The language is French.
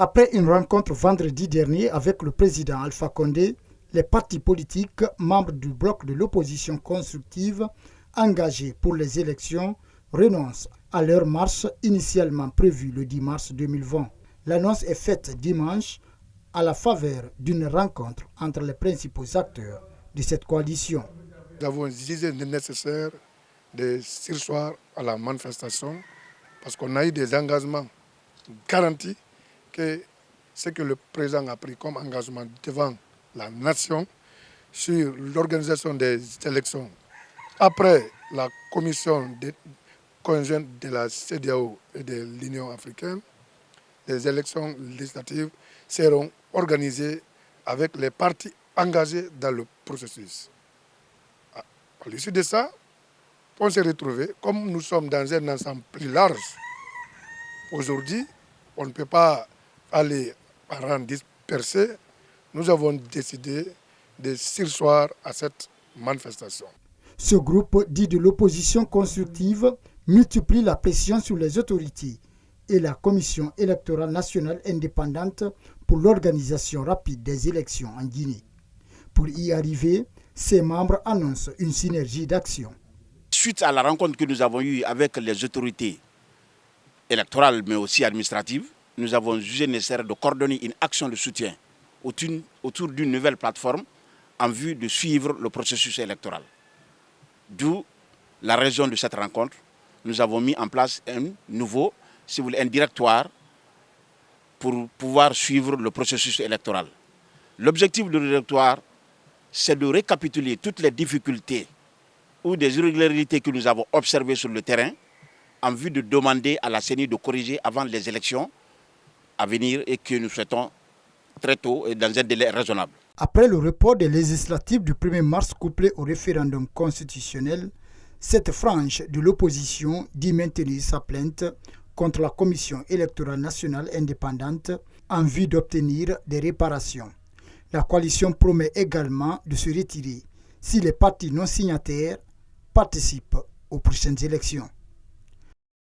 Après une rencontre vendredi dernier avec le président Alpha Condé, les partis politiques membres du bloc de l'opposition constructive engagés pour les élections renoncent à leur marche initialement prévue le 10 mars 2020. L'annonce est faite dimanche à la faveur d'une rencontre entre les principaux acteurs de cette coalition. Nous avons jugé nécessaire de surseoir à la manifestation parce qu'on a eu des engagements garantis que ce que le président a pris comme engagement devant la nation sur l'organisation des élections après la commission conjointe de la CEDEAO et de l'Union africaine, les élections législatives seront organisées avec les partis engagés dans le processus. À l'issue de ça, on s'est retrouvés, comme nous sommes dans un ensemble plus large, aujourd'hui, on ne peut pas aller par rang dispersé. Nous avons décidé de surseoir à cette manifestation. Ce groupe dit de l'opposition constructive multiplie la pression sur les autorités et la Commission électorale nationale indépendante pour l'organisation rapide des élections en Guinée. Pour y arriver, ses membres annoncent une synergie d'action. Suite à la rencontre que nous avons eue avec les autorités électorales mais aussi administratives, nous avons jugé nécessaire de coordonner une action de soutien autour d'une nouvelle plateforme en vue de suivre le processus électoral. D'où la raison de cette rencontre. Nous avons mis en place un directoire pour pouvoir suivre le processus électoral. L'objectif du directoire, c'est de récapituler toutes les difficultés ou des irrégularités que nous avons observées sur le terrain en vue de demander à la CENI de corriger avant les élections à venir et que nous souhaitons très tôt et dans un délai raisonnable. Après le report des législatives du 1er mars couplé au référendum constitutionnel, cette frange de l'opposition dit maintenir sa plainte contre la Commission électorale nationale indépendante en vue d'obtenir des réparations. La coalition promet également de se retirer si les partis non signataires participent aux prochaines élections.